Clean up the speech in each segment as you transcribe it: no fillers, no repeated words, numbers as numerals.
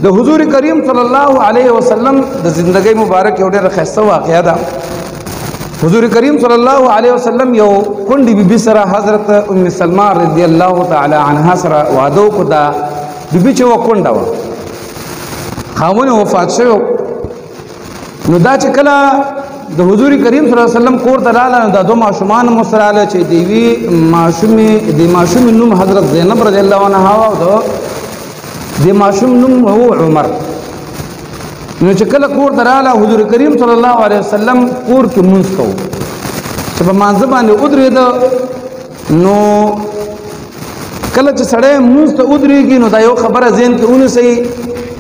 د حضور کریم صلی الله علیه وسلم د زندګۍ مبارک یو ډېر ښایسته واقعه ده. حضور کریم صلی الله علیه وسلم یو کونډې بیبي سره حضرت ام سلمہ رضی الله تعالی عنها سره واده وکړ. دا بیبي چې وه کونډه وه، خاوند وفات شوی. نو دا چې کله د حضور کریم صلی الله علیه وسلم کور ته راغله، نو دا دوه ماشومان مو سره راغله چې د یوې ماشومې نوم حضرت زینب رضی الله عنها وه او د ماشوم نوم هو عمر. نو چې کله کور ته راغله، حضور کریم صلی الله علیه وسلم کور کې لمونځ کوو چې په مانځه باندې ودرېده. نو کله چې سړی لمونځ ته ودرېږي نو دا یو خبره ذهن کې ونیسئ،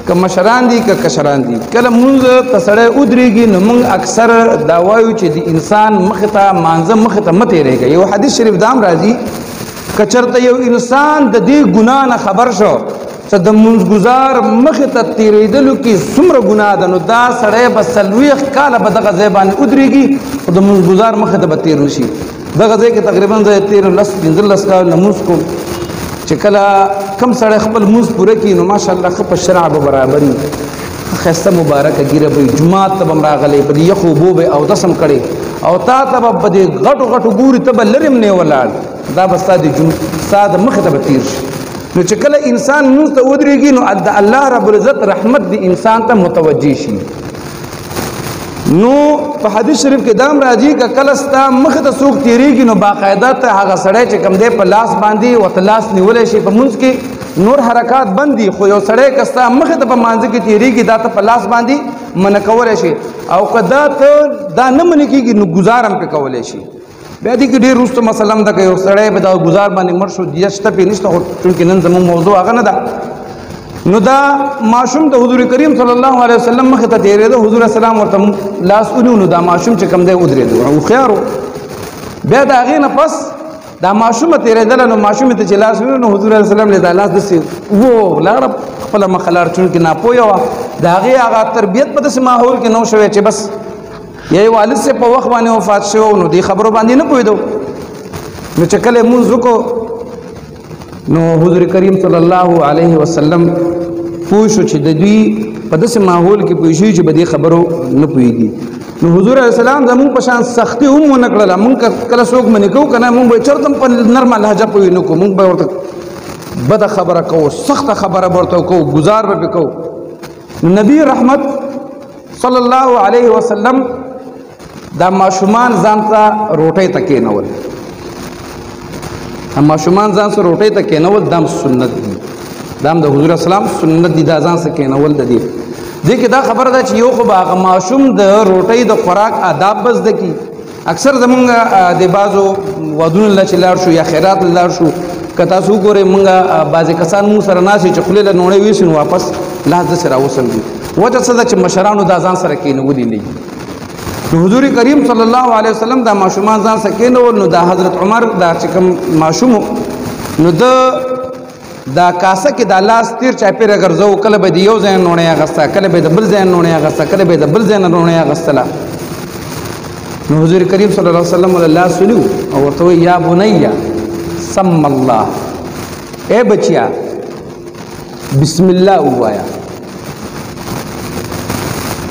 که مشران دي که کشران دي، کله لمونځ ته سړی ودرېږي نو موږ اکثر دا وایو چې د انسان مخې ته مانځه مخې ته مه تېرېږئ. یو حدیث شریف دام راځي، که چېرته یو انسان د دې ګناه نه خبر شو چې د منځګزار مخې ته تېرېدلو کې څومره ګناه ده، نو دا سړی به 40 کاله به دغه ځای باندې ودرېږي خو د منځګزار مخې ته به تېر نه شي. دغه ځای کې تقریبا زه 13-15 کاله لمونځ کوم چې کله کم سړی خپل لمونځ پوره کړي نو ماشاءالله ښه په شرع به برابر وي، ښایسته مبارکه ږیره به وي، جومات ته به هم راغلی، په دې یخو اوبو به اودس هم کړی او تا ته به په دې غټو غټو ګوري ته به لرې هم نه ولاړ، دا به ستا د مخې ته به تېر شي. نو چې کله انسان لمونځ ته ودرېږي نو د الله رب العزت رحمت د انسان ته متوجه شي. نو په حدیث شریف کې دام راځي که کله ستا مخې ته څوک تېرېږي نو باقاعده ته هغه سړی چې کوم دی په لاس باندې ورته لاس نیولی شي. په لمونځ کې نور حرکات بند دي، خو یو سړی که ستا مخې ته په مانځه کې تېرېږي دا ته په لاس باندې منع کولی شي، او که دا ته دا نه منع کېږي نو ګزار هم پرې کولی شي. بیا دې کې ډېر وروسته مسله هم ده که یو سړی به دا گزار باندې مړ شو، دیه شته پرې نشته، خو چونکې نن زموږ موضوع هغه نه ده. نو دا ماشوم د حضور کریم صلی الله علیه وسلم مخې ته تېرېده، حضور السلام ورته لاس ونیو، نو دا ماشوم چې کوم دی ودرېده، هوښیار و. بیا د هغې نه پس دا ماشومه تېرېدله، نو ماشومې ته چې لاس ونیو نو حضور السلام یې دا لاس داسې ولاړه خپله مخه لاړ، چونکې ناپویه وه. د هغې هغه تربیت په داسې ماحول کې نه و شوی چې بس یا یې والد صاحب په وخت باندې وفات شوی نو دې خبرو باندې نه پوهېدو. نو چې کله یې لمونځ وکړو نو حضور کریم صلی الله علیه وسلم پوه شو چې د دوی په داسې ماحول کې پوه شوي چې په دې خبرو نه پوهېږي. نو حضور علیه السلام زمونږ په شان سختي هم ونه کړله. مونږ کله څوک منې کوو که نه، مونږ به چېرته هم په نرمه لهجه پوهې نه کوو، مونږ به ورته بده خبره کوو، سخته خبره به ورته کوو، ګزار به پرې کوو. نو نبی رحمت صلی الله علیه وسلم دا ماشومان ځان ته روټۍ ته کېنول، ماشومان ځان سره روټۍ ته کېنول دا هم سنت دي، دا هم د حضور اسلام سنت دي، دا ځان سره کېنول د دې کې دا خبره ده چې یو خو به هغه ماشوم د روټۍ د خوراک آداب به زده کړي. اکثر زمونږ د بعضو ودونو له چې لاړ شو یا خیرات له لاړ شو، که تاسو وګورئ مونږ بعضې کسان مونږ سره ناست وي چې خولې له نوڼۍ ویسي نو واپس لاس داسې راوسلوي. وجه څه ده چې مشرانو دا ځان سره کېنولي نه وي. نو حضور کریم صلی الله علیه وسلم دا ماشومان ځان سره کېنول. نو دا حضرت عمر دا چې کوم ماشوم نو دا کاسه کې دا لاس تیر چاپېره ګرځو، کله به د یو ځای نوڼۍ اخسته، کله به د بل ځای نوڼۍ اخسته، کله به د بل ځای نه نوڼۍ اخستله. نو حضور کریم صلی الله علیه وسلم ورته لاس ونیو او ورته وایي یا بنیه سم الله، اے بچیا بسم الله ووایه.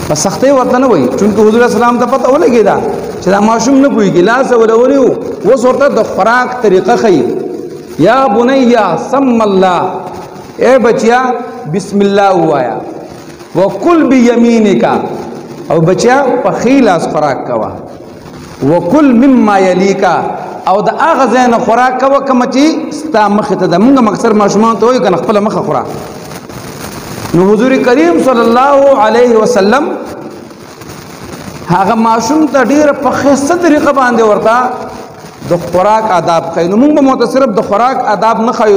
په سختۍ ورته نه وایي، چونکې حضور اسلام ته پته ولګېده چې دا ماشوم نه پوهېږي، لاس یې ورته ونیو، اوس ورته د خوراک طریقه ښیي. یا بنیه سم الله، اے بچیا بسم الله ووایه، وکل بیمینک، او بچیا په ښي لاس خوراک کوه، وکل مما یلیک، او د هغه ځای نه خوراک کوه کومه چې ستا مخې ته ده. مونږ هم اکثر ماشومانو ته وایو که نه خپله مخه خوره. نو حضور کریم صلی الله علیه وسلم هغه ماشوم ته ډېره په ښایسته طریقه باندې ورته د خوراک آداب ښیي. نو مونږ به مو ته صرف د خوراک آداب نه ښیو،